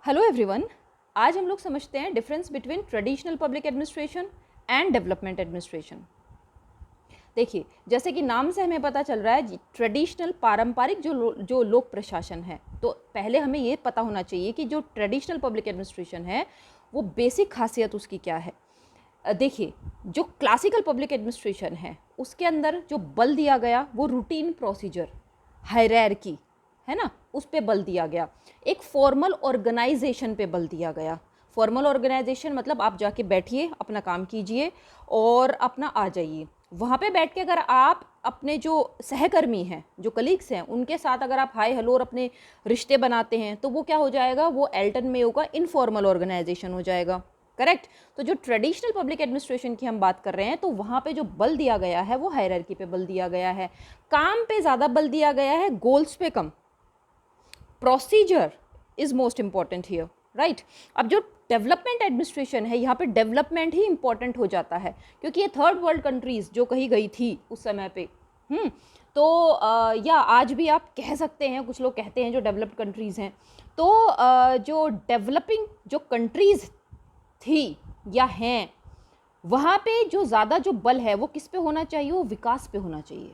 Hello everyone. आज हम लोग समझते हैं difference between traditional public administration and development administration. देखिए, जैसे कि नाम से हमें पता चल रहा है ट्रेडिशनल पारंपरिक जो लोक प्रशासन है, तो पहले हमें ये पता होना चाहिए कि जो ट्रेडिशनल पब्लिक एडमिनिस्ट्रेशन है वो बेसिक खासियत उसकी क्या है। देखिए, जो क्लासिकल पब्लिक एडमिनिस्ट्रेशन है उसके अंदर जो बल दिया गया वो रूटीन प्रोसीजर, हायरार्की है ना, उस पे बल दिया गया। एक फॉर्मल ऑर्गेनाइजेशन पे बल दिया गया। फॉर्मल ऑर्गेनाइजेशन मतलब आप जाके बैठिए, अपना काम कीजिए और अपना आ जाइए। वहाँ पे बैठ के अगर आप अपने जो सहकर्मी हैं, जो कलीग्स हैं, उनके साथ अगर आप हाय हेलो और अपने रिश्ते बनाते हैं तो वो क्या हो जाएगा, वो एल्टन मेयो का इनफॉर्मल ऑर्गेनाइजेशन हो जाएगा। करेक्ट। तो जो ट्रेडिशनल पब्लिक एडमिनिस्ट्रेशन की हम बात कर रहे हैं तो वहाँ पे जो बल दिया गया है वो हायरार्की पे बल दिया गया है, काम पे ज़्यादा बल दिया गया है, गोल्स पे कम। Procedure is most important here, right. अब जो डेवलपमेंट एडमिनिस्ट्रेशन है, यहाँ पे डेवलपमेंट ही इंपॉर्टेंट हो जाता है क्योंकि ये थर्ड वर्ल्ड कंट्रीज जो कही गई थी उस समय पे। तो या आज भी आप कह सकते हैं, कुछ लोग कहते हैं जो डेवलप्ड कंट्रीज़ हैं, तो जो डेवलपिंग जो कंट्रीज़ थी या हैं, वहाँ पे जो ज़्यादा जो बल है वो किस पे होना चाहिए, वो विकास पे होना चाहिए,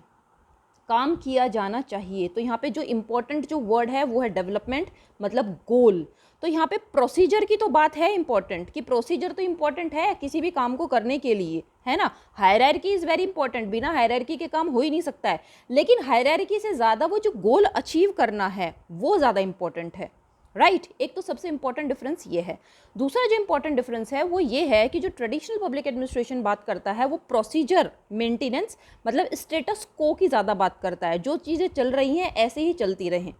काम किया जाना चाहिए। तो यहाँ पे जो इम्पोर्टेंट जो वर्ड है वो है डेवलपमेंट, मतलब गोल। तो यहाँ पे प्रोसीजर की तो बात है इम्पोर्टेंट, कि प्रोसीजर तो इम्पोर्टेंट है किसी भी काम को करने के लिए, है ना। हायरार्की इज़ वेरी इंपॉर्टेंट, बिना हायरार्की के काम हो ही नहीं सकता है, लेकिन हायरार्की से ज़्यादा वो जो गोल अचीव करना है वो ज़्यादा इंपॉर्टेंट है, राइट। एक तो सबसे इंपॉर्टेंट डिफरेंस ये है। दूसरा जो इंपॉर्टेंट डिफरेंस है वो ये है कि जो ट्रेडिशनल पब्लिक एडमिनिस्ट्रेशन बात करता है वो प्रोसीजर मेंटेनेंस, मतलब स्टेटस को की ज़्यादा बात करता है। जो चीज़ें चल रही हैं ऐसे ही चलती रहें,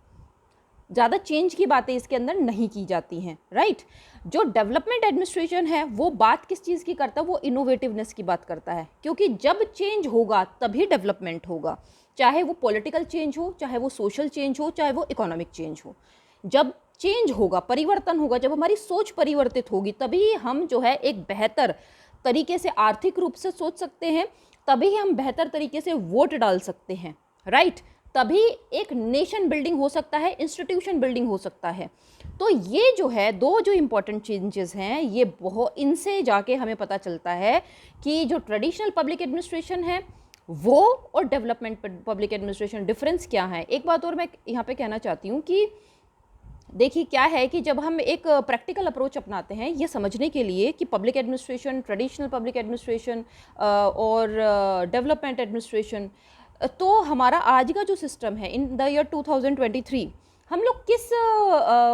ज़्यादा चेंज की बातें इसके अंदर नहीं की जाती हैं, राइट। जो डेवलपमेंट एडमिनिस्ट्रेशन है वो बात किस चीज़ की करता है, वो इनोवेटिवनेस की बात करता है, क्योंकि जब चेंज होगा तभी डेवलपमेंट होगा। चाहे वो पॉलिटिकल चेंज हो, चाहे वो सोशल चेंज हो, चाहे वो इकोनॉमिक चेंज हो। जब चेंज होगा, परिवर्तन होगा, जब हमारी सोच परिवर्तित होगी, तभी हम जो है एक बेहतर तरीके से आर्थिक रूप से सोच सकते हैं, तभी हम बेहतर तरीके से वोट डाल सकते हैं, राइट। तभी एक नेशन बिल्डिंग हो सकता है, इंस्टीट्यूशन बिल्डिंग हो सकता है। तो ये जो है दो जो इम्पोर्टेंट चेंजेस हैं, ये बहुत, इनसे जाके हमें पता चलता है कि जो ट्रेडिशनल पब्लिक एडमिनिस्ट्रेशन है वो और डेवलपमेंट पब्लिक एडमिनिस्ट्रेशन डिफरेंस क्या है। एक बात और मैं यहाँ पे कहना चाहती हूँ कि देखिए क्या है कि जब हम एक प्रैक्टिकल अप्रोच अपनाते हैं ये समझने के लिए कि public administration, traditional public administration और डेवलपमेंट एडमिनिस्ट्रेशन, तो हमारा आज का जो सिस्टम है इन द ईयर 2023, हम लोग किस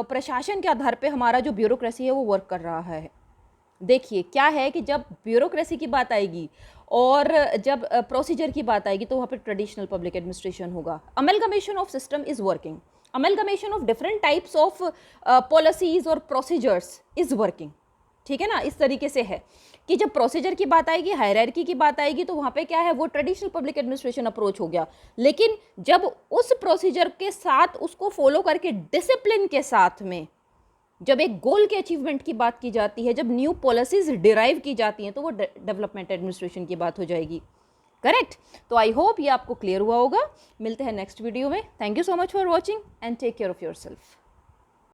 प्रशासन के आधार पे हमारा जो ब्यूरोक्रेसी है वो वर्क कर रहा है। देखिए क्या है कि जब ब्यूरोक्रेसी की बात आएगी और जब प्रोसीजर की बात आएगी तो वहाँ पे ट्रेडिशनल पब्लिक एडमिनिस्ट्रेशन होगा। Amalgamation of system is working, amalgamation of different types of policies और प्रोसीजर्स इज वर्किंग, ठीक है ना। इस तरीके से है कि जब प्रोसीजर की बात आएगी, हायरार्की की बात आएगी, तो वहाँ पे क्या है, वो ट्रेडिशनल पब्लिक एडमिनिस्ट्रेशन अप्रोच हो गया। लेकिन जब उस प्रोसीजर के साथ उसको फॉलो करके डिसिप्लिन के साथ में जब एक गोल के अचीवमेंट की बात की जाती है, जब न्यू पॉलिसीज डिराइव की जाती हैं, तो वो डेवलपमेंट एडमिनिस्ट्रेशन की बात हो जाएगी, करेक्ट। तो आई होप ये आपको क्लियर हुआ होगा। मिलते हैं नेक्स्ट वीडियो में। Thank you so much for watching and take care of your self.